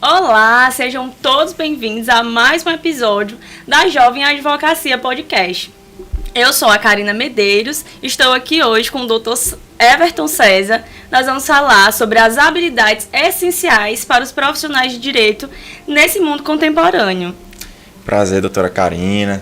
Olá, sejam todos bem-vindos a mais um episódio da Jovem Advocacia Podcast. Eu sou a Karina Medeiros, estou aqui hoje com o Dr. Everton César. Nós vamos falar sobre as habilidades essenciais para os profissionais de direito nesse mundo contemporâneo. Prazer, doutora Karina.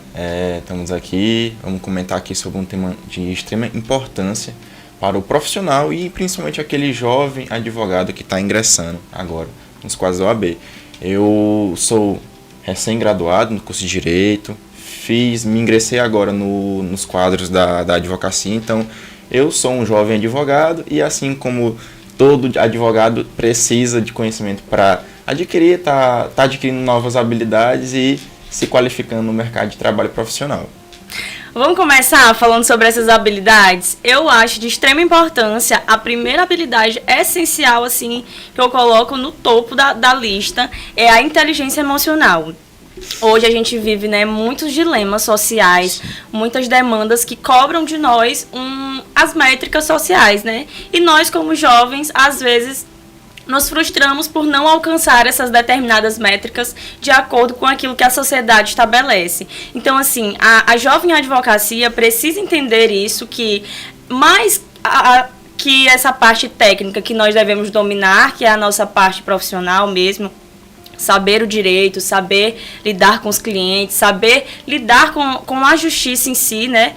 Estamos aqui, vamos comentar aqui sobre um tema de extrema importância para o profissional e principalmente aquele jovem advogado que está ingressando agora nos quadros da OAB. Eu sou recém-graduado no curso de Direito, me ingressei agora nos quadros da advocacia, então eu sou um jovem advogado e assim como todo advogado precisa de conhecimento para adquirir, tá adquirindo novas habilidades e se qualificando no mercado de trabalho profissional. Vamos começar falando sobre essas habilidades? Eu acho de extrema importância a primeira habilidade essencial, assim, que eu coloco no topo da lista, é a inteligência emocional. Hoje a gente vive, né, muitos dilemas sociais, muitas demandas que cobram de nós as métricas sociais, né? E nós, como jovens, às vezes nos frustramos por não alcançar essas determinadas métricas de acordo com aquilo que a sociedade estabelece. Então, assim, a jovem advocacia precisa entender isso, que mais que essa parte técnica que nós devemos dominar, que é a nossa parte profissional mesmo, saber o direito, saber lidar com os clientes, saber lidar com a justiça em si, né?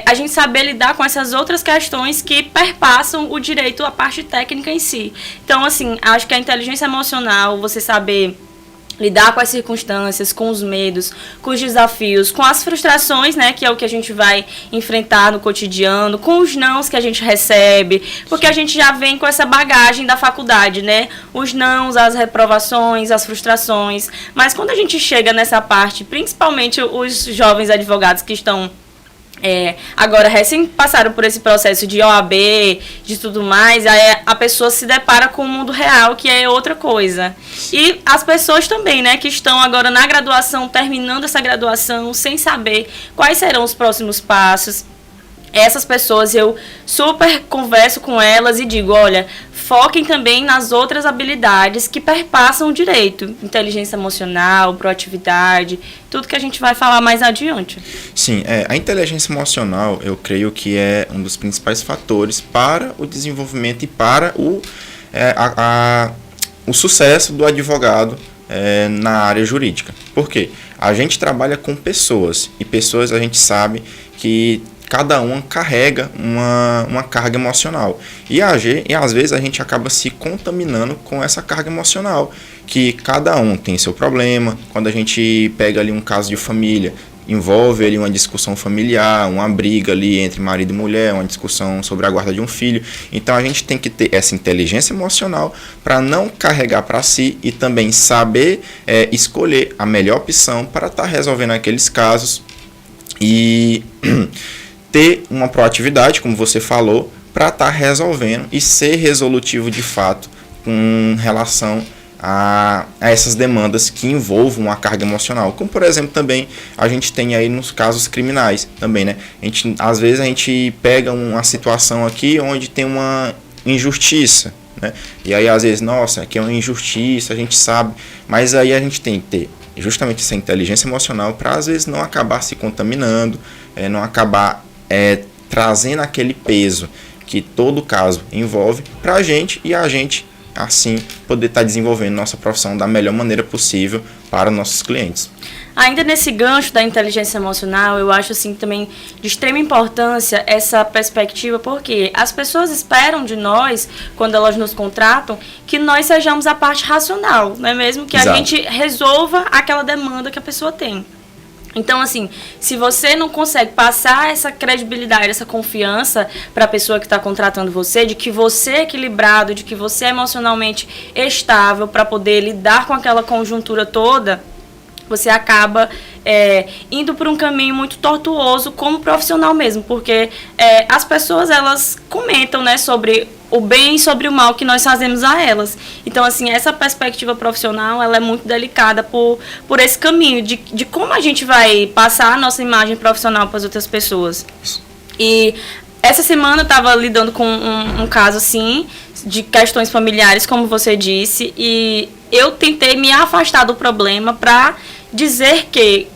A gente saber lidar com essas outras questões que perpassam o direito, a parte técnica em si. Então, assim, acho que a inteligência emocional, você saber lidar com as circunstâncias, com os medos, com os desafios, com as frustrações, né, que é o que a gente vai enfrentar no cotidiano, com os nãos que a gente recebe, porque a gente já vem com essa bagagem da faculdade, né, os nãos, as reprovações, as frustrações, mas quando a gente chega nessa parte, principalmente os jovens advogados que estão agora recém passaram por esse processo de OAB, de tudo mais, aí a pessoa se depara com o mundo real, que é outra coisa. E as pessoas também, né, que estão agora na graduação, terminando essa graduação, sem saber quais serão os próximos passos. Essas pessoas, eu super converso com elas e digo, olha, foquem também nas outras habilidades que perpassam o direito. Inteligência emocional, proatividade, tudo que a gente vai falar mais adiante. Sim, a inteligência emocional, eu creio que é um dos principais fatores para o desenvolvimento e para o sucesso do advogado na área jurídica. Por quê? A gente trabalha com pessoas, e pessoas a gente sabe que cada uma carrega uma carga emocional. E às vezes a gente acaba se contaminando com essa carga emocional, que cada um tem seu problema. Quando a gente pega ali um caso de família, envolve ali uma discussão familiar, uma briga ali entre marido e mulher, uma discussão sobre a guarda de um filho. Então a gente tem que ter essa inteligência emocional para não carregar para si e também saber escolher a melhor opção para estar resolvendo aqueles casos e ter uma proatividade, como você falou, para estar resolvendo e ser resolutivo de fato com relação a essas demandas que envolvam uma carga emocional. Como, por exemplo, também a gente tem aí nos casos criminais também, né? Às vezes a gente pega uma situação aqui onde tem uma injustiça, né? E aí às vezes, nossa, aqui é uma injustiça, a gente sabe, mas aí a gente tem que ter justamente essa inteligência emocional para às vezes não acabar se contaminando, não acabar trazendo aquele peso que todo caso envolve para a gente e a gente, assim, poder estar desenvolvendo nossa profissão da melhor maneira possível para nossos clientes. Ainda nesse gancho da inteligência emocional, eu acho assim também de extrema importância essa perspectiva, porque as pessoas esperam de nós, quando elas nos contratam, que nós sejamos a parte racional, não é mesmo? Que Exato. A gente resolva aquela demanda que a pessoa tem. Então, assim, se você não consegue passar essa credibilidade, essa confiança para a pessoa que está contratando você, de que você é equilibrado, de que você é emocionalmente estável para poder lidar com aquela conjuntura toda, você acaba indo por um caminho muito tortuoso como profissional mesmo, porque as pessoas, elas comentam, né, sobre o bem sobre o mal que nós fazemos a elas. Então, assim, essa perspectiva profissional, ela é muito delicada por esse caminho de como a gente vai passar a nossa imagem profissional para as outras pessoas. E essa semana eu estava lidando com um caso, assim, de questões familiares, como você disse, e eu tentei me afastar do problema para dizer que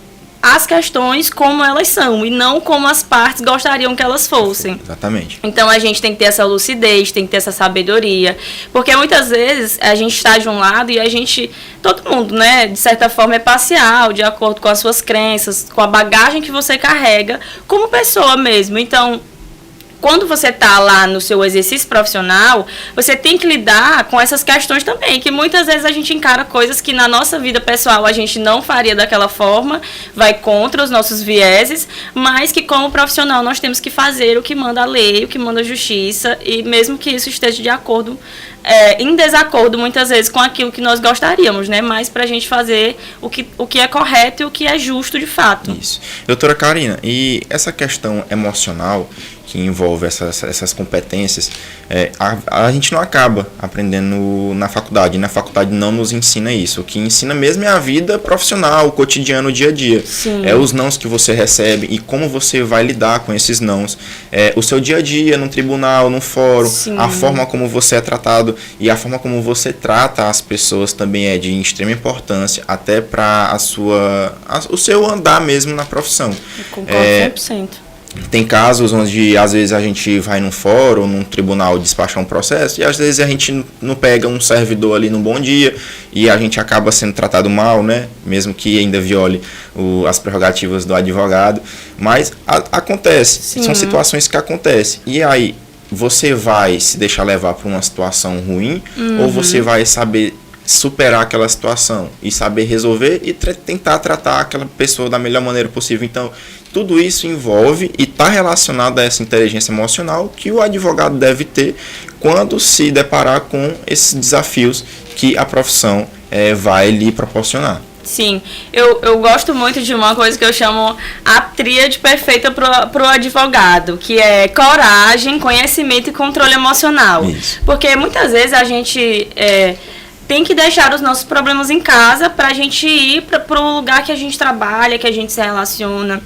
as questões como elas são e não como as partes gostariam que elas fossem. Exatamente. Então a gente tem que ter essa lucidez, tem que ter essa sabedoria, porque muitas vezes a gente está de um lado e a gente, todo mundo, né, de certa forma é parcial, de acordo com as suas crenças, com a bagagem que você carrega como pessoa mesmo. Então, quando você está lá no seu exercício profissional, você tem que lidar com essas questões também, que muitas vezes a gente encara coisas que na nossa vida pessoal a gente não faria daquela forma, vai contra os nossos vieses, mas que como profissional nós temos que fazer o que manda a lei, o que manda a justiça, e mesmo que isso esteja de acordo, em desacordo muitas vezes com aquilo que nós gostaríamos, né? Mas para a gente fazer o que é correto e o que é justo de fato. Isso. Doutora Karina, e essa questão emocional que envolve essas competências, a gente não acaba aprendendo na faculdade. Na faculdade não nos ensina isso. O que ensina mesmo é a vida profissional, o cotidiano, o dia a dia. Sim. É os nãos que você recebe e como você vai lidar com esses nãos. O seu dia a dia, no tribunal, no fórum, Sim. a forma como você é tratado e a forma como você trata as pessoas também é de extrema importância, até para o seu andar mesmo na profissão. Eu concordo 100%. Tem casos onde às vezes a gente vai num fórum, num tribunal despachar um processo e às vezes a gente não pega um servidor ali no bom dia e a gente acaba sendo tratado mal, né? Mesmo que ainda viole as prerrogativas do advogado. Mas acontece, Sim. São situações que acontecem. E aí, você vai se deixar levar para uma situação ruim ou você vai saber superar aquela situação e saber resolver e tentar tratar aquela pessoa da melhor maneira possível. Então, tudo isso envolve e está relacionado a essa inteligência emocional que o advogado deve ter quando se deparar com esses desafios que a profissão vai lhe proporcionar. Sim, eu gosto muito de uma coisa que eu chamo a tríade perfeita para o advogado, que é coragem, conhecimento e controle emocional. Isso. Porque muitas vezes a gente tem que deixar os nossos problemas em casa para a gente ir para o lugar que a gente trabalha, que a gente se relaciona.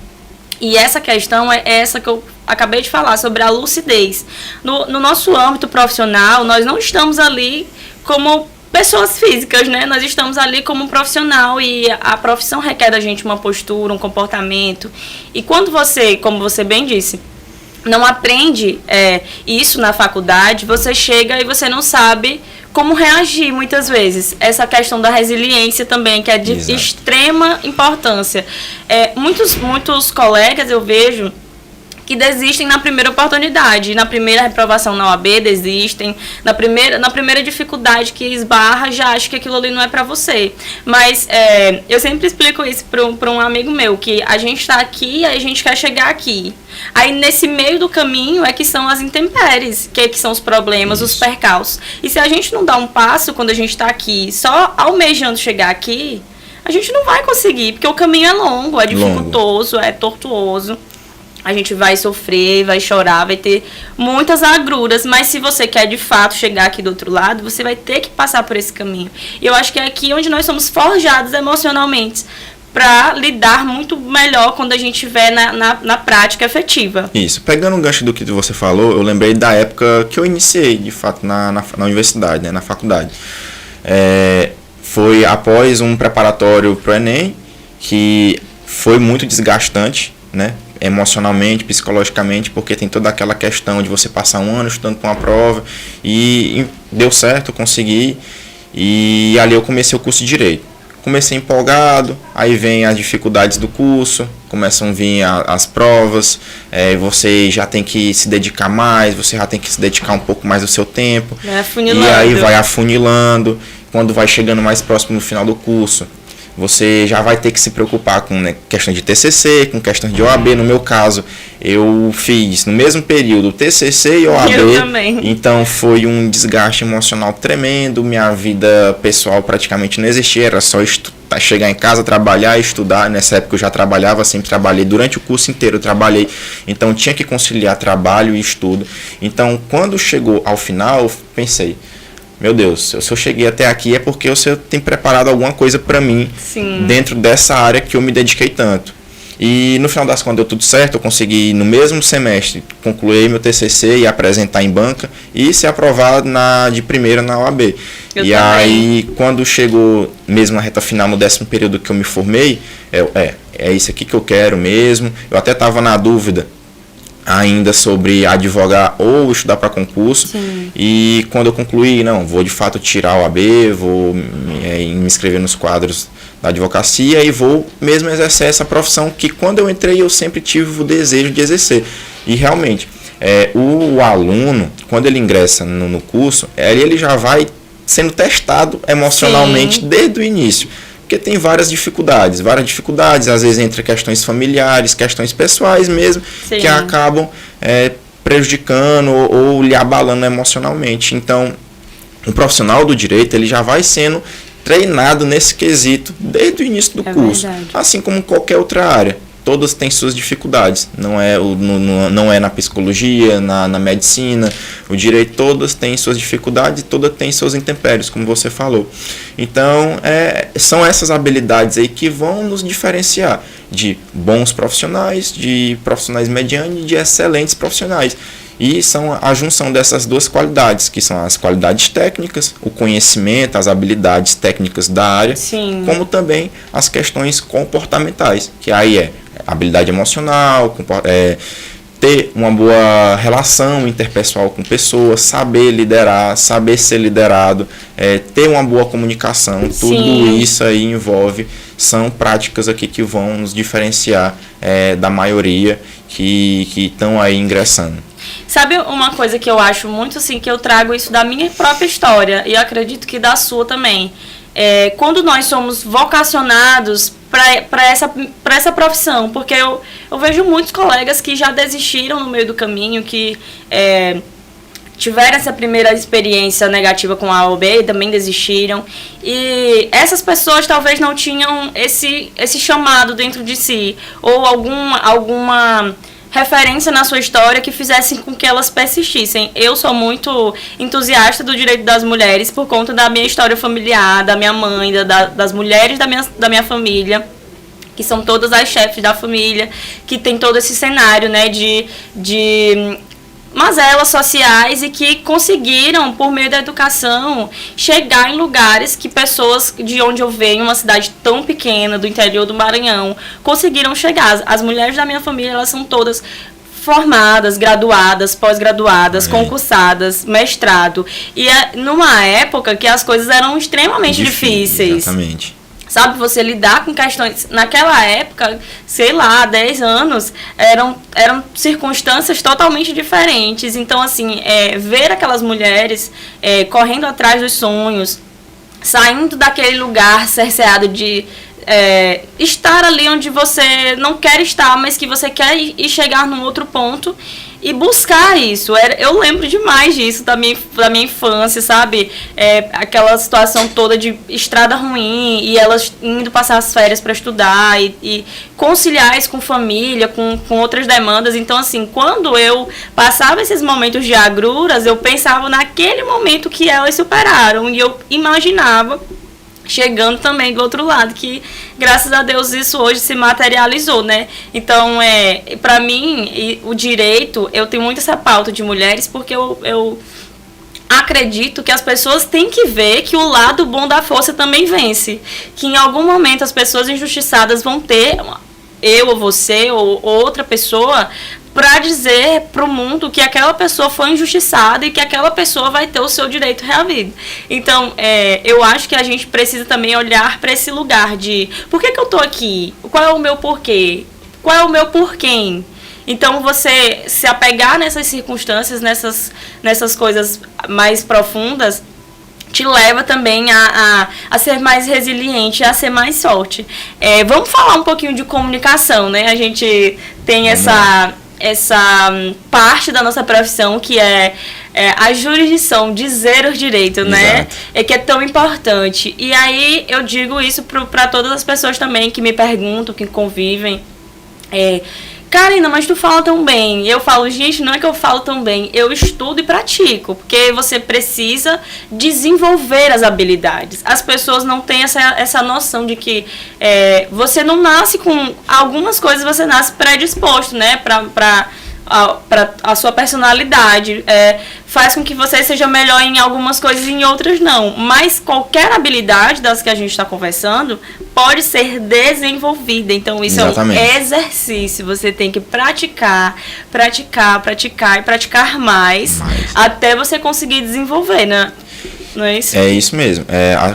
E essa questão é essa que eu acabei de falar, sobre a lucidez. No nosso âmbito profissional, nós não estamos ali como pessoas físicas, né? Nós estamos ali como um profissional e a profissão requer da gente uma postura, um comportamento. E quando você, como você bem disse, não aprende isso na faculdade, você chega e você não sabe como reagir muitas vezes. Essa questão da resiliência também, que é de Exato. extrema importância. Muitos colegas eu vejo que desistem na primeira oportunidade, na primeira reprovação na OAB desistem, na primeira dificuldade que esbarra, já acho que aquilo ali não é para você. Mas eu sempre explico isso para um amigo meu, que a gente está aqui e a gente quer chegar aqui. Aí nesse meio do caminho é que são as intempéries, que são os problemas, os percalços. E se a gente não dá um passo quando a gente está aqui, só almejando chegar aqui, a gente não vai conseguir, porque o caminho é longo, é dificultoso, é tortuoso. A gente vai sofrer, vai chorar, vai ter muitas agruras, mas se você quer de fato chegar aqui do outro lado, você vai ter que passar por esse caminho. E eu acho que é aqui onde nós somos forjados emocionalmente para lidar muito melhor quando a gente estiver na prática efetiva. Isso. Pegando um gancho do que você falou, eu lembrei da época que eu iniciei, de fato, na universidade, né, na faculdade. Foi após um preparatório para o Enem, que foi muito desgastante, né? Emocionalmente, psicologicamente, porque tem toda aquela questão de você passar um ano estudando para uma prova e deu certo, consegui, e ali eu comecei o curso de Direito. Comecei empolgado, aí vem as dificuldades do curso, começam a vir as provas, você já tem que se dedicar mais, você já tem que se dedicar um pouco mais do seu tempo, e aí vai afunilando, quando vai chegando mais próximo no final do curso, você já vai ter que se preocupar com, né, questão de TCC, com questão de OAB. No meu caso, eu fiz no mesmo período TCC e OAB. Eu também. Então foi um desgaste emocional tremendo. Minha vida pessoal praticamente não existia, era só chegar em casa, trabalhar, estudar. Nessa época eu já trabalhava, sempre trabalhei. Durante o curso inteiro eu trabalhei. Então tinha que conciliar trabalho e estudo. Então quando chegou ao final, eu pensei, meu Deus, se eu cheguei até aqui é porque eu tenho preparado alguma coisa para mim. Sim. Dentro dessa área que eu me dediquei tanto. E no final das contas deu tudo certo, eu consegui no mesmo semestre concluir meu TCC e apresentar em banca e ser aprovado de primeira na OAB. Eu e também. Aí quando chegou mesmo na reta final, no 10º período que eu me formei, é isso aqui que eu quero mesmo. Eu até estava na dúvida ainda sobre advogar ou estudar para concurso. Sim. E quando eu concluí, não, vou de fato tirar a OAB, vou me inscrever nos quadros da advocacia e vou mesmo exercer essa profissão que quando eu entrei eu sempre tive o desejo de exercer. E realmente, o aluno, quando ele ingressa no curso, ele já vai sendo testado emocionalmente. Sim. Desde o início. Porque tem várias dificuldades, às vezes entre questões familiares, questões pessoais mesmo, sim, que acabam prejudicando ou lhe abalando emocionalmente. Então, o profissional do direito ele já vai sendo treinado nesse quesito desde o início do curso, verdade. Assim como qualquer outra área. Todas têm suas dificuldades, não é na psicologia, na medicina, o direito, todas têm suas dificuldades e todas têm seus intempéries, como você falou. Então, são essas habilidades aí que vão nos diferenciar de bons profissionais, de profissionais medianos e de excelentes profissionais. E são a junção dessas duas qualidades, que são as qualidades técnicas, o conhecimento, as habilidades técnicas da área, sim, como também as questões comportamentais, que aí habilidade emocional, ter uma boa relação interpessoal com pessoas, saber liderar, saber ser liderado, ter uma boa comunicação, sim, tudo isso aí são práticas aqui que vão nos diferenciar da maioria que estão aí ingressando. Sabe uma coisa que eu acho muito assim, que eu trago isso da minha própria história, e eu acredito que da sua também. Quando nós somos vocacionados para essa profissão, porque eu vejo muitos colegas que já desistiram no meio do caminho, que tiveram essa primeira experiência negativa com a OAB e também desistiram. E essas pessoas talvez não tinham esse chamado dentro de si, ou alguma referência na sua história que fizessem com que elas persistissem. Eu sou muito entusiasta do direito das mulheres por conta da minha história familiar, da minha mãe, das mulheres da minha família, que são todas as chefes da família, que tem todo esse cenário, né, de mazelas sociais e que conseguiram, por meio da educação, chegar em lugares que pessoas de onde eu venho, uma cidade tão pequena, do interior do Maranhão, conseguiram chegar. As mulheres da minha família, elas são todas formadas, graduadas, pós-graduadas, concursadas, mestrado. E numa época que as coisas eram extremamente difíceis. Exatamente. Sabe, você lidar com questões... Naquela época, sei lá, 10 anos, eram circunstâncias totalmente diferentes. Então, assim, ver aquelas mulheres correndo atrás dos sonhos, saindo daquele lugar cerceado de estar ali onde você não quer estar, mas que você quer ir chegar num outro ponto e buscar isso. Eu lembro demais disso da minha infância, sabe? Aquela situação toda de estrada ruim e elas indo passar as férias para estudar e conciliar isso com família, com outras demandas. Então, assim, quando eu passava esses momentos de agruras, eu pensava naquele momento que elas superaram e eu imaginava chegando também do outro lado, que graças a Deus isso hoje se materializou, né? Então, para mim, o direito, eu tenho muito essa pauta de mulheres, porque eu acredito que as pessoas têm que ver que o lado bom da força também vence. Que em algum momento as pessoas injustiçadas vão ter, eu ou você ou outra pessoa, para dizer para o mundo que aquela pessoa foi injustiçada e que aquela pessoa vai ter o seu direito reavido. Então, eu acho que a gente precisa também olhar para esse lugar de por que eu estou aqui? Qual é o meu porquê? Qual é o meu porquê? Então, você se apegar nessas circunstâncias, nessas coisas mais profundas, te leva também a ser mais resiliente, a ser mais forte. Vamos falar um pouquinho de comunicação, né? A gente tem essa parte da nossa profissão que é a jurisdição, dizer o direito, né? Exato. É que é tão importante. E aí eu digo isso para todas as pessoas também que me perguntam, que convivem. Karina, mas tu fala tão bem. Eu falo, gente, não é que eu falo tão bem, eu estudo e pratico, porque você precisa desenvolver as habilidades. As pessoas não têm essa noção de que você não nasce com algumas coisas, você nasce predisposto, né, para a sua personalidade, faz com que você seja melhor em algumas coisas e em outras não. Mas qualquer habilidade das que a gente está conversando pode ser desenvolvida. Então isso Exatamente. é um exercício. Você tem que praticar e praticar mais até você conseguir desenvolver, né? Não é isso? É isso mesmo.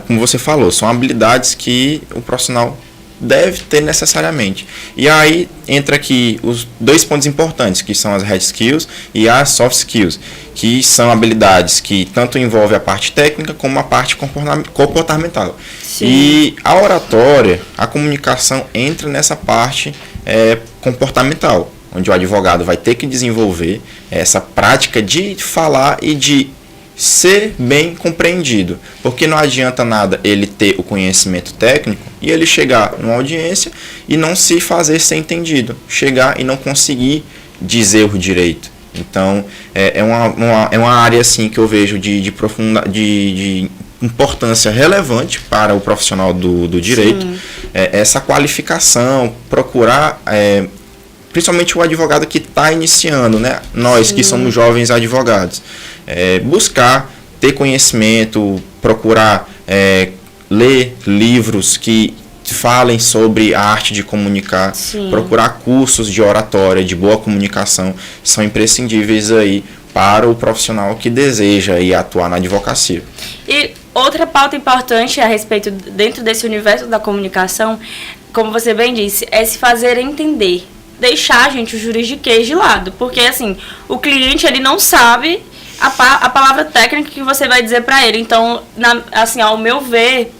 Como você falou, são habilidades que o profissional deve ter necessariamente. E aí entra aqui os dois pontos importantes, que são as hard skills e as soft skills, que são habilidades que tanto envolvem a parte técnica como a parte comportamental. Sim. E a oratória, a comunicação entra nessa parte comportamental, onde o advogado vai ter que desenvolver essa prática de falar e de ser bem compreendido, porque não adianta nada ele ter o conhecimento técnico e ele chegar numa audiência e não se fazer ser entendido, chegar e não conseguir dizer o direito. Então é uma área assim que eu vejo de importância relevante para o profissional do direito, essa qualificação, procurar principalmente o advogado que está iniciando, né? Nós que somos jovens advogados, buscar ter conhecimento, procurar ler livros que falem sobre a arte de comunicar, procurar cursos de oratória, de boa comunicação, são imprescindíveis aí para o profissional que deseja ir atuar na advocacia. E outra pauta importante a respeito, dentro desse universo da comunicação, como você bem disse, é se fazer entender. Deixar, gente, o juridiquês de lado. Porque, assim, o cliente, ele não sabe a palavra técnica que você vai dizer para ele. Então, assim, ao meu ver,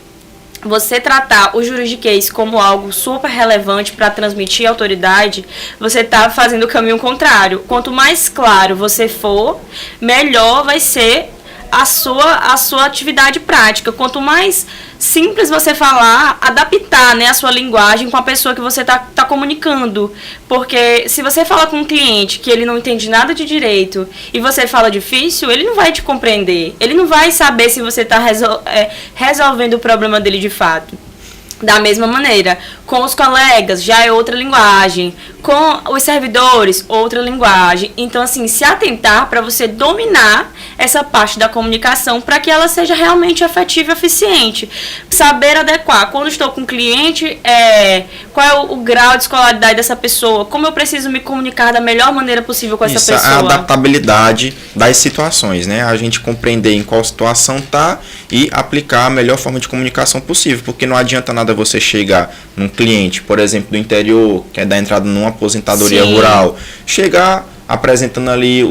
você tratar o juridiquês como algo super relevante para transmitir autoridade, você está fazendo o caminho contrário. Quanto mais claro você for, melhor vai ser a sua atividade prática. Quanto mais simples você falar, adaptar, né, a sua linguagem com a pessoa que você tá comunicando. Porque se você fala com um cliente que ele não entende nada de direito e você fala difícil, ele não vai te compreender. Ele não vai saber se você está resolvendo o problema dele de fato. Da mesma maneira, com os colegas já é outra linguagem, com os servidores, outra linguagem. Então, assim, se atentar para você dominar essa parte da comunicação para que ela seja realmente efetiva e eficiente. Saber adequar. Quando estou com o cliente, qual é o grau de escolaridade dessa pessoa, como eu preciso me comunicar da melhor maneira possível com essa pessoa. A adaptabilidade das situações, né? A gente compreender em qual situação tá e aplicar a melhor forma de comunicação possível, porque não adianta nada você chegar num cliente, por exemplo, do interior, que é dar entrada numa aposentadoria rural, chegar apresentando ali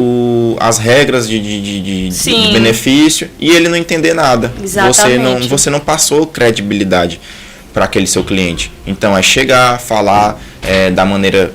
as regras de benefício e ele não entender nada. Exatamente. Você não passou credibilidade para aquele seu cliente. Então é chegar, falar da maneira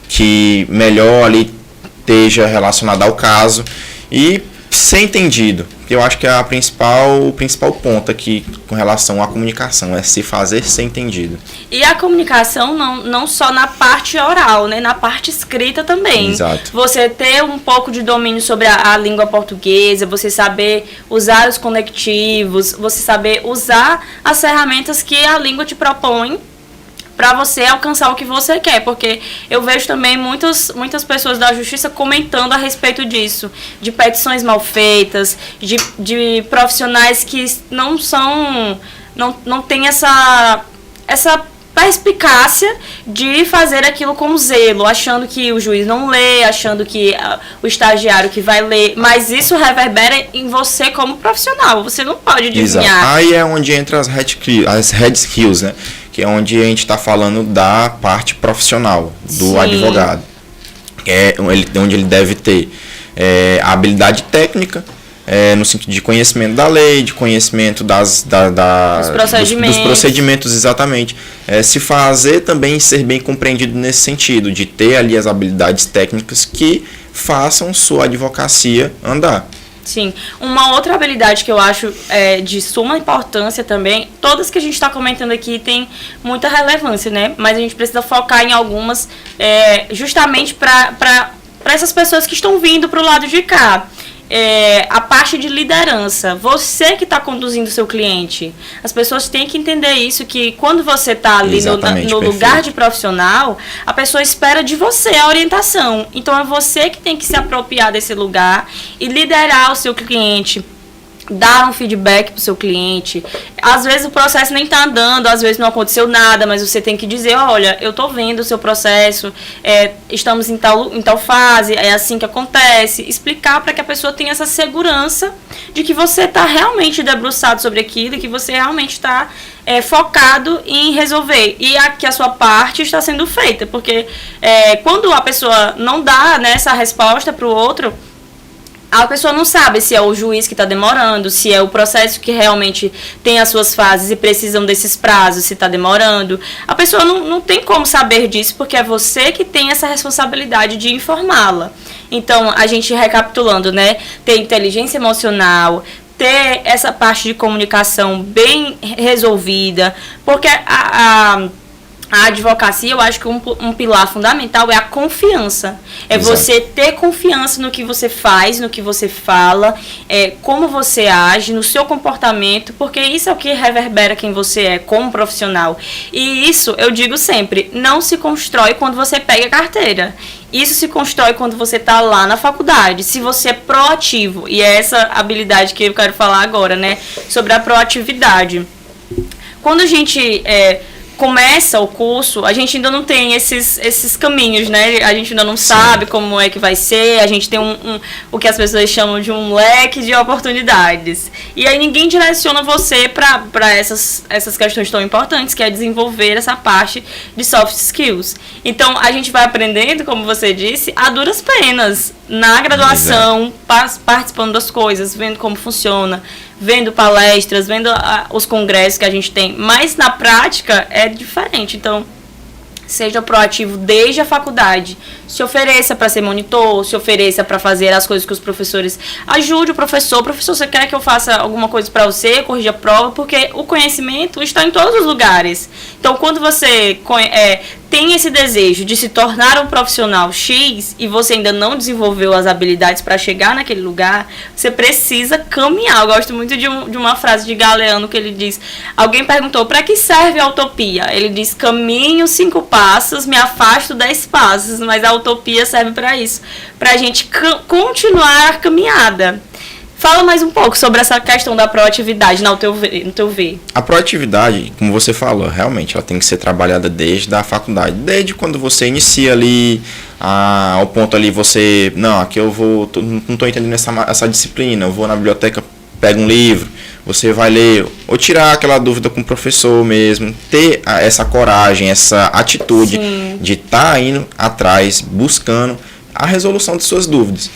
que melhor ali esteja relacionada ao caso e ser entendido. Eu acho que é o principal ponto aqui com relação à comunicação, é se fazer ser entendido. E a comunicação não só na parte oral, né? Na parte escrita também. Exato. Você ter um pouco de domínio sobre a língua portuguesa, você saber usar os conectivos, você saber usar as ferramentas que a língua te propõe para você alcançar o que você quer, porque eu vejo também muitas pessoas da justiça comentando a respeito disso, de petições mal feitas, de profissionais que não têm essa perspicácia de fazer aquilo com zelo, achando que o juiz não lê, achando que o estagiário que vai ler, mas isso reverbera em você como profissional, você não pode adivinhar. Exato. Aí é onde entra as hard skills, né? Que é onde a gente está falando da parte profissional do advogado. Onde ele deve ter a habilidade técnica, no sentido de conhecimento da lei, de conhecimento dos procedimentos, exatamente. Se fazer também ser bem compreendido nesse sentido, de ter ali as habilidades técnicas que façam sua advocacia andar. Sim. Uma outra habilidade que eu acho de suma importância também, todas que a gente está comentando aqui tem muita relevância, né? Mas a gente precisa focar em algumas justamente para essas pessoas que estão vindo para o lado de cá. A parte de liderança, você que está conduzindo o seu cliente. As pessoas têm que entender isso, que quando você está ali no lugar de profissional, a pessoa espera de você a orientação. Então é você que tem que se apropriar desse lugar e liderar o seu cliente, dar um feedback pro seu cliente. Às vezes o processo nem tá andando, às vezes não aconteceu nada, mas você tem que dizer, olha, eu tô vendo o seu processo, estamos em tal fase, é assim que acontece. Explicar para que a pessoa tenha essa segurança de que você tá realmente debruçado sobre aquilo, que você realmente tá focado em resolver. E que a sua parte está sendo feita. Porque quando a pessoa não dá, né, essa resposta pro outro, a pessoa não sabe se é o juiz que está demorando, se é o processo que realmente tem as suas fases e precisam desses prazos, se está demorando. A pessoa não tem como saber disso, porque é você que tem essa responsabilidade de informá-la. Então, a gente recapitulando, né? Ter inteligência emocional, ter essa parte de comunicação bem resolvida, porque a advocacia, eu acho que um pilar fundamental é a confiança. Exato. Você ter confiança no que você faz, no que você fala, como você age, no seu comportamento, porque isso é o que reverbera quem você é como profissional. E isso, eu digo sempre, não se constrói quando você pega a carteira. Isso se constrói quando você está lá na faculdade. Se você é proativo, e é essa habilidade que eu quero falar agora, né? Sobre a proatividade. Quando a gente começa o curso, a gente ainda não tem esses caminhos, né? A gente ainda não sabe como é que vai ser, a gente tem o que as pessoas chamam de um leque de oportunidades. E aí ninguém direciona você para essas questões tão importantes, que é desenvolver essa parte de soft skills. Então, a gente vai aprendendo, como você disse, a duras penas, na graduação, participando das coisas, vendo como funciona, vendo palestras, vendo os congressos que a gente tem. Mas na prática é diferente. Então, seja proativo desde a faculdade. Se ofereça para ser monitor, se ofereça para fazer as coisas que os professores... Ajude o professor. Professor, você quer que eu faça alguma coisa para você? Corrija a prova, porque o conhecimento está em todos os lugares. Então, quando você tem esse desejo de se tornar um profissional X e você ainda não desenvolveu as habilidades para chegar naquele lugar, você precisa caminhar. Eu gosto muito de uma frase de Galeano que ele diz... Alguém perguntou, para que serve a utopia? Ele diz, caminho 5 passos, me afasto 10 passos, mas a utopia serve para isso, para a gente continuar a caminhada. Fala mais um pouco sobre essa questão da proatividade no teu ver. A proatividade, como você falou, realmente ela tem que ser trabalhada desde a faculdade, desde quando você inicia ali, ao ponto ali você, não, aqui eu não estou entendendo essa disciplina, eu vou na biblioteca, pego um livro, você vai ler, ou tirar aquela dúvida com o professor mesmo, ter essa coragem, essa atitude de estar indo atrás, buscando a resolução de suas dúvidas.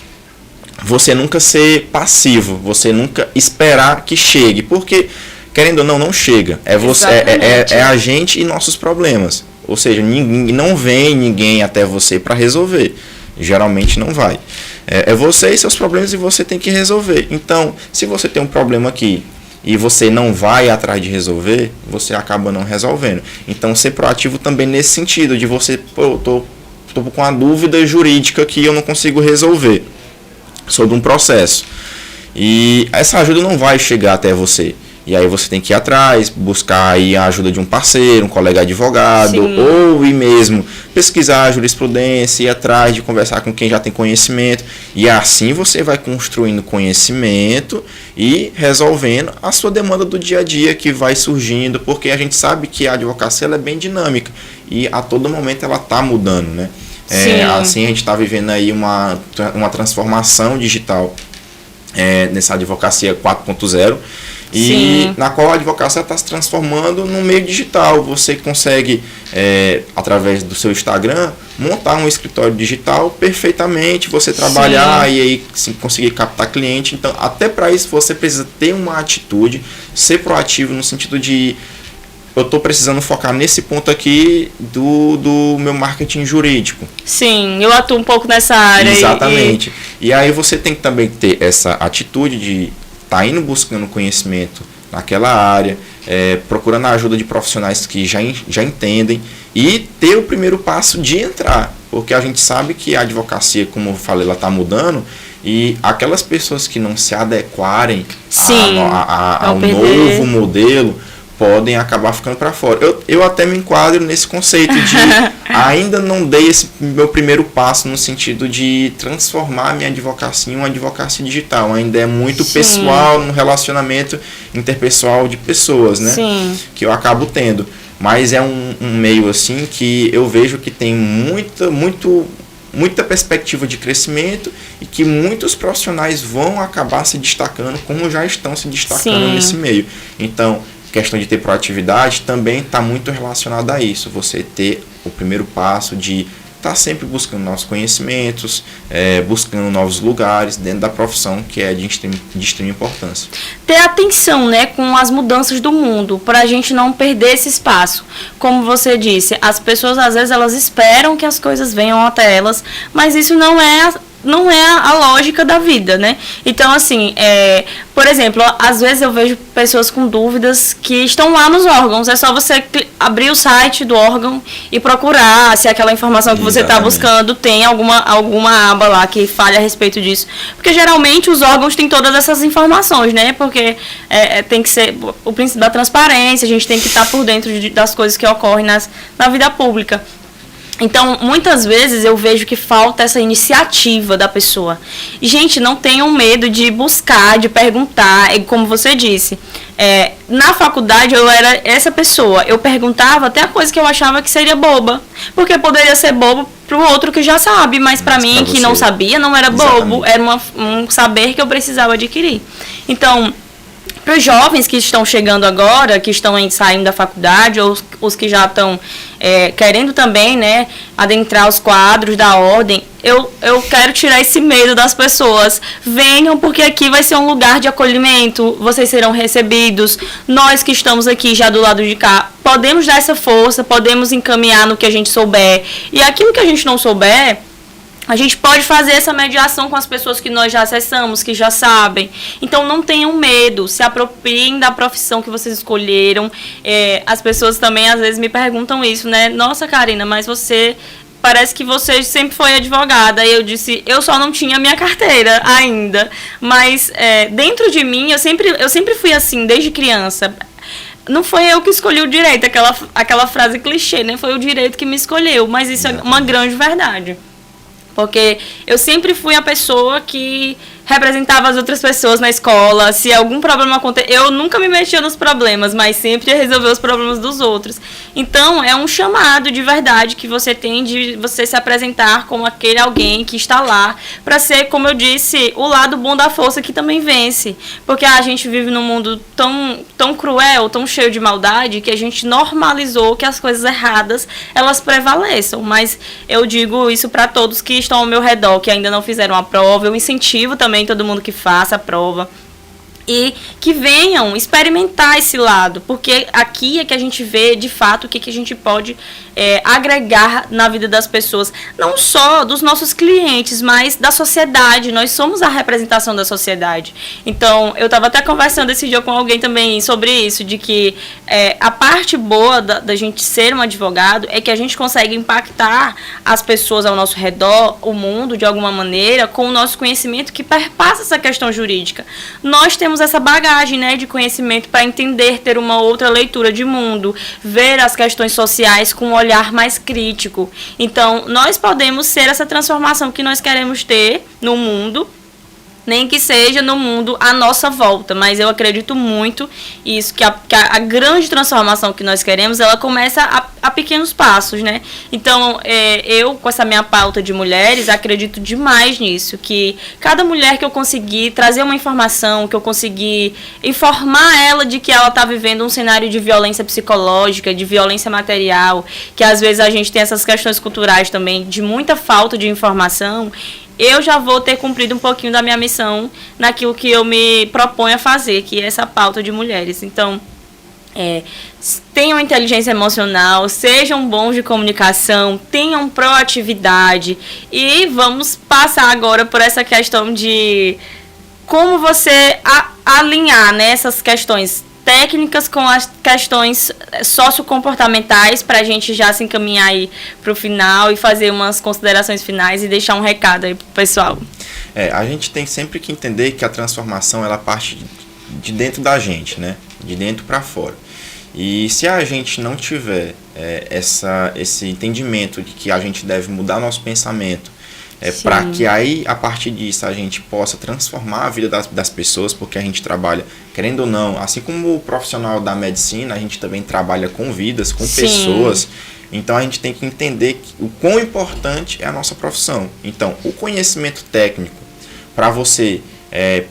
Você nunca ser passivo, você nunca esperar que chegue, porque, querendo ou não chega. É a gente e nossos problemas. Ou seja, não vem ninguém até você para resolver. Geralmente não vai. É você e seus problemas e você tem que resolver. Então, se você tem um problema aqui e você não vai atrás de resolver, você acaba não resolvendo. Então, ser proativo também nesse sentido, de você, eu tô com uma dúvida jurídica que eu não consigo resolver sobre um processo. E essa ajuda não vai chegar até você. E aí você tem que ir atrás, buscar aí a ajuda de um parceiro, um colega advogado, ou ir mesmo pesquisar a jurisprudência, ir atrás de conversar com quem já tem conhecimento. E assim você vai construindo conhecimento e resolvendo a sua demanda do dia a dia que vai surgindo, porque a gente sabe que a advocacia ela é bem dinâmica e a todo momento ela está mudando, né? Assim a gente está vivendo aí uma transformação digital nessa advocacia 4.0 e na qual a advocacia está se transformando no meio digital. Você consegue, através do seu Instagram, montar um escritório digital perfeitamente, você trabalhar e aí conseguir captar cliente. Então, até para isso você precisa ter uma atitude, ser proativo no sentido de eu estou precisando focar nesse ponto aqui do meu marketing jurídico. Sim, eu atuo um pouco nessa área. Exatamente. E aí você tem que também ter essa atitude de estar indo buscando conhecimento naquela área, procurando a ajuda de profissionais que já entendem e ter o primeiro passo de entrar. Porque a gente sabe que a advocacia, como eu falei, ela está mudando e aquelas pessoas que não se adequarem ao novo modelo podem acabar ficando para fora. Eu até me enquadro nesse conceito de ainda não dei esse meu primeiro passo no sentido de transformar a minha advocacia em uma advocacia digital. Ainda é muito pessoal no relacionamento interpessoal de pessoas, né? Sim. Que eu acabo tendo. Mas é um meio assim que eu vejo que tem muita perspectiva de crescimento e que muitos profissionais vão acabar se destacando como já estão se destacando nesse meio. Então, questão de ter proatividade também está muito relacionada a isso. Você ter o primeiro passo de estar sempre buscando novos conhecimentos, buscando novos lugares dentro da profissão que é de extrema importância. Ter atenção, né, com as mudanças do mundo, para a gente não perder esse espaço. Como você disse, as pessoas às vezes elas esperam que as coisas venham até elas, mas isso não é a lógica da vida, né? Então, assim, por exemplo, às vezes eu vejo pessoas com dúvidas que estão lá nos órgãos. É só você abrir o site do órgão e procurar se aquela informação que você está buscando tem alguma aba lá que fale a respeito disso. Porque geralmente os órgãos têm todas essas informações, né? Porque tem que ser o princípio da transparência, a gente tem que estar por dentro das coisas que ocorrem na vida pública. Então, muitas vezes eu vejo que falta essa iniciativa da pessoa. E, gente, não tenham medo de buscar, de perguntar, como você disse. Na faculdade eu era essa pessoa. Eu perguntava até a coisa que eu achava que seria boba. Porque poderia ser bobo para o outro que já sabe, mas para mim, que não sabia, não era bobo. Era um saber que eu precisava adquirir. Então, para os jovens que estão chegando agora, que estão saindo da faculdade, ou os que já estão querendo também, né, adentrar os quadros da ordem, eu quero tirar esse medo das pessoas. Venham, porque aqui vai ser um lugar de acolhimento, vocês serão recebidos. Nós que estamos aqui já do lado de cá, podemos dar essa força, podemos encaminhar no que a gente souber. E aquilo que a gente não souber, a gente pode fazer essa mediação com as pessoas que nós já acessamos, que já sabem. Então, não tenham medo, se apropriem da profissão que vocês escolheram. As pessoas também, às vezes, me perguntam isso, né? Nossa, Karina, mas parece que você sempre foi advogada. E eu disse, eu só não tinha minha carteira ainda. Mas, dentro de mim, eu sempre fui assim, desde criança. Não foi eu que escolhi o direito, aquela frase clichê, né? Foi o direito que me escolheu. Mas isso é uma grande verdade. Porque eu sempre fui a pessoa que representava as outras pessoas na escola. Se algum problema acontecer, eu nunca me mexia nos problemas, mas sempre ia resolver os problemas dos outros. Então, é um chamado de verdade que você tem de você se apresentar como aquele alguém que está lá para ser, como eu disse, o lado bom da força que também vence. Porque a gente vive num mundo tão cruel, tão cheio de maldade, que a gente normalizou que as coisas erradas, elas prevaleçam. Mas eu digo isso para todos que estão ao meu redor, que ainda não fizeram a prova. Eu incentivo também todo mundo que faça a prova e que venham experimentar esse lado, porque aqui é que a gente vê de fato o que a gente pode agregar na vida das pessoas, não só dos nossos clientes, mas da sociedade. Nós somos a representação da sociedade. Então, eu estava até conversando esse dia com alguém também sobre isso, de que a parte boa da gente ser um advogado é que a gente consegue impactar as pessoas ao nosso redor, o mundo, de alguma maneira, com o nosso conhecimento que perpassa essa questão jurídica. Nós temos essa bagagem, né, de conhecimento para entender, ter uma outra leitura de mundo, ver as questões sociais com um olhar mais crítico. Então, nós podemos ser essa transformação que nós queremos ter no mundo, nem que seja no mundo à nossa volta, mas eu acredito muito isso, que a grande transformação que nós queremos, ela começa a pequenos passos, né? Então, eu, com essa minha pauta de mulheres, acredito demais nisso, que cada mulher que eu conseguir trazer uma informação, que eu conseguir informar ela de que ela está vivendo um cenário de violência psicológica, de violência material, que às vezes a gente tem essas questões culturais também, de muita falta de informação, eu já vou ter cumprido um pouquinho da minha missão naquilo que eu me proponho a fazer, que é essa pauta de mulheres. Então, tenham inteligência emocional, sejam bons de comunicação, tenham proatividade. E vamos passar agora por essa questão de como você alinhar, né, essas questões técnicas com as questões sociocomportamentais, para a gente já se encaminhar aí para o final e fazer umas considerações finais e deixar um recado aí pro pessoal. A gente tem sempre que entender que a transformação ela parte de dentro da gente, né? De dentro para fora. E se a gente não tiver esse entendimento de que a gente deve mudar nosso pensamento, para que aí, a partir disso, a gente possa transformar a vida das pessoas, porque a gente trabalha, querendo ou não, assim como o profissional da medicina, a gente também trabalha com vidas, com pessoas. Então a gente tem que entender o quão importante é a nossa profissão. Então, o conhecimento técnico, para você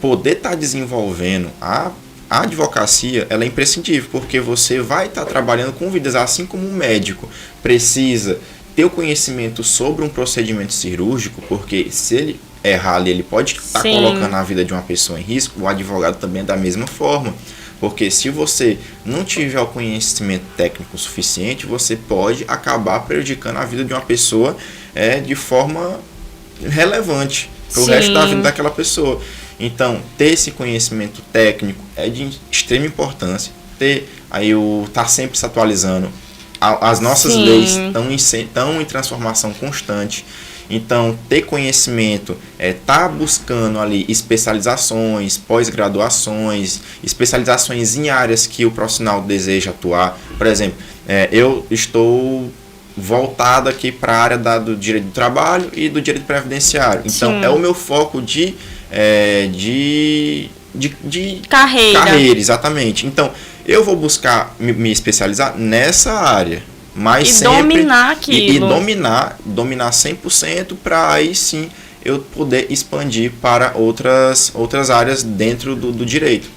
poder estar desenvolvendo a advocacia, ela é imprescindível, porque você vai estar trabalhando com vidas, assim como um médico precisa ter o conhecimento sobre um procedimento cirúrgico, porque se ele errar ali, ele pode estar colocando a vida de uma pessoa em risco. O advogado também é da mesma forma, porque se você não tiver o conhecimento técnico suficiente, você pode acabar prejudicando a vida de uma pessoa de forma relevante para o resto da vida daquela pessoa. Então, ter esse conhecimento técnico é de extrema importância. Tá sempre se atualizando. As nossas leis estão em transformação constante. Então, ter conhecimento, tá buscando ali especializações, pós-graduações, especializações em áreas que o profissional deseja atuar. Por exemplo, eu estou voltado aqui para a área do direito do trabalho e do direito previdenciário. Então, é o meu foco de carreira, exatamente. Então, eu vou buscar me especializar nessa área, mas sempre dominar aquilo. Dominar 100%, para aí sim eu poder expandir para outras áreas dentro do direito.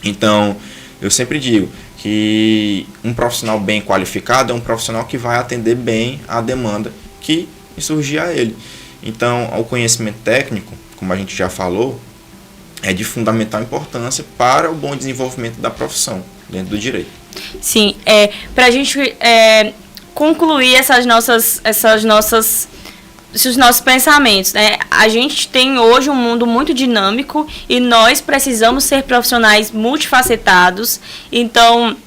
Então, eu sempre digo que um profissional bem qualificado é um profissional que vai atender bem a demanda que surgir a ele. Então, o conhecimento técnico, como a gente já falou, é de fundamental importância para o bom desenvolvimento da profissão dentro do direito. Sim, para a gente concluir esses nossos pensamentos, né? A gente tem hoje um mundo muito dinâmico e nós precisamos ser profissionais multifacetados. Então,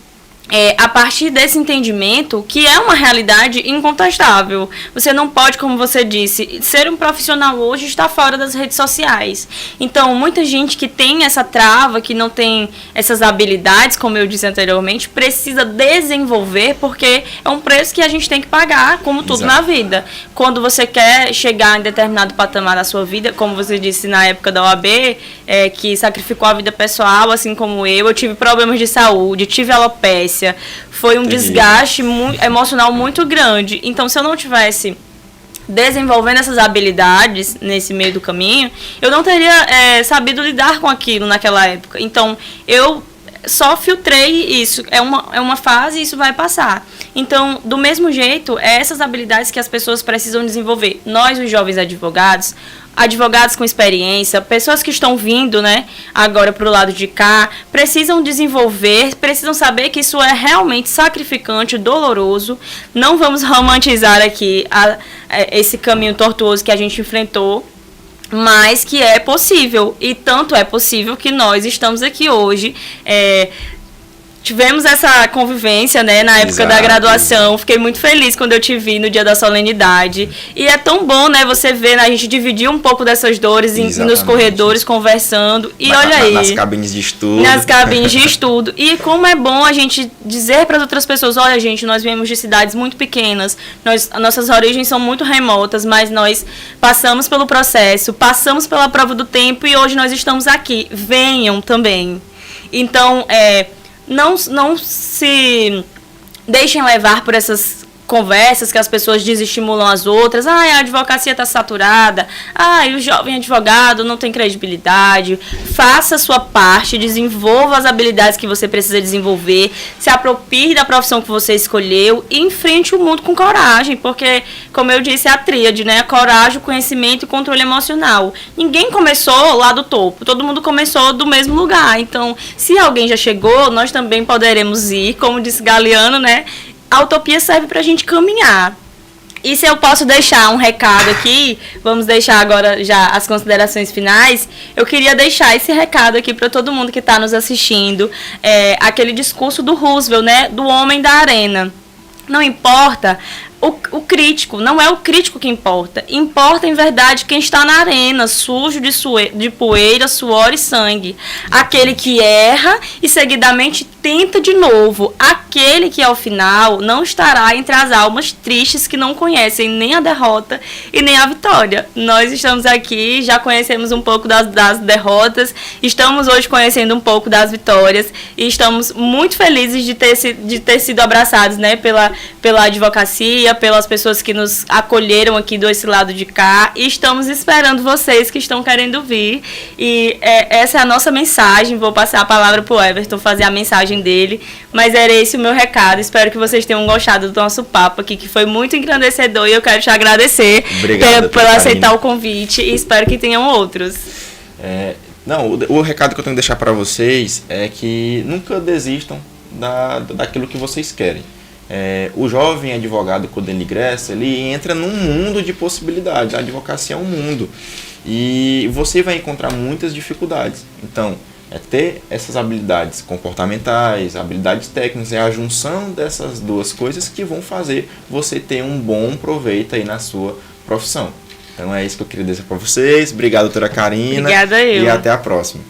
a partir desse entendimento, que é uma realidade incontestável. Você não pode, como você disse, ser um profissional hoje está fora das redes sociais. Então, muita gente que tem essa trava, que não tem essas habilidades, como eu disse anteriormente, precisa desenvolver, porque é um preço que a gente tem que pagar, como tudo na vida. Quando você quer chegar em determinado patamar da sua vida, como você disse na época da OAB, que sacrificou a vida pessoal, assim como eu tive problemas de saúde, tive alopecia, foi um desgaste emocional muito grande. Então, se eu não tivesse desenvolvendo essas habilidades nesse meio do caminho, eu não teria sabido lidar com aquilo naquela época. Então, eu só filtrei isso. É uma fase e isso vai passar. Então, do mesmo jeito, essas habilidades que as pessoas precisam desenvolver. Nós, os jovens advogados com experiência, pessoas que estão vindo, né, agora para o lado de cá, precisam desenvolver, precisam saber que isso é realmente sacrificante, doloroso. Não vamos romantizar aqui esse caminho tortuoso que a gente enfrentou, mas que é possível. E tanto é possível que nós estamos aqui hoje. Tivemos essa convivência, né, na época da graduação. Fiquei muito feliz quando eu te vi no dia da solenidade. E é tão bom, né, você ver, a gente dividir um pouco dessas dores nos corredores, conversando. E olha aí. Nas cabines de estudo. Nas cabines de estudo. E como é bom a gente dizer para as outras pessoas, olha, gente, nós viemos de cidades muito pequenas, nossas origens são muito remotas, mas nós passamos pelo processo, passamos pela prova do tempo e hoje nós estamos aqui. Venham também. Então, não se deixem levar por essas conversas que as pessoas desestimulam as outras. A advocacia está saturada. O jovem advogado não tem credibilidade. Faça a sua parte, desenvolva as habilidades que você precisa desenvolver, se aproprie da profissão que você escolheu e enfrente o mundo com coragem, porque, como eu disse, é a tríade, né? Coragem, conhecimento e controle emocional. Ninguém começou lá do topo, todo mundo começou do mesmo lugar. Então, se alguém já chegou, nós também poderemos ir, como disse Galeano, né? A utopia serve para a gente caminhar. E se eu posso deixar um recado aqui, vamos deixar agora já as considerações finais, eu queria deixar esse recado aqui para todo mundo que está nos assistindo, aquele discurso do Roosevelt, né? Do homem da arena. Não importa o crítico, não é o crítico que importa. Importa, em verdade, quem está na arena, sujo de poeira, suor e sangue. Aquele que erra e seguidamente tenta de novo. Aquele que, ao final, não estará entre as almas tristes que não conhecem nem a derrota e nem a vitória. Nós estamos aqui, já conhecemos um pouco das derrotas, estamos hoje conhecendo um pouco das vitórias e estamos muito felizes de ter sido abraçados, né, pela advocacia, pelas pessoas que nos acolheram aqui desse lado de cá, e estamos esperando vocês que estão querendo vir, e essa é a nossa mensagem. Vou passar a palavra para o Everton fazer a mensagem dele, mas era esse o meu recado. Espero que vocês tenham gostado do nosso papo aqui, que foi muito engrandecedor, e eu quero te agradecer por aceitar o convite, e espero que tenham outros. O recado que eu tenho que deixar para vocês é que nunca desistam daquilo que vocês querem. O jovem advogado, quando ele ingressa, ele entra num mundo de possibilidades. A advocacia é um mundo e você vai encontrar muitas dificuldades. Então, ter essas habilidades comportamentais, habilidades técnicas, é a junção dessas duas coisas que vão fazer você ter um bom proveito aí na sua profissão. Então é isso que eu queria dizer para vocês. Obrigado, doutora Karina. Obrigada, eu. E até a próxima.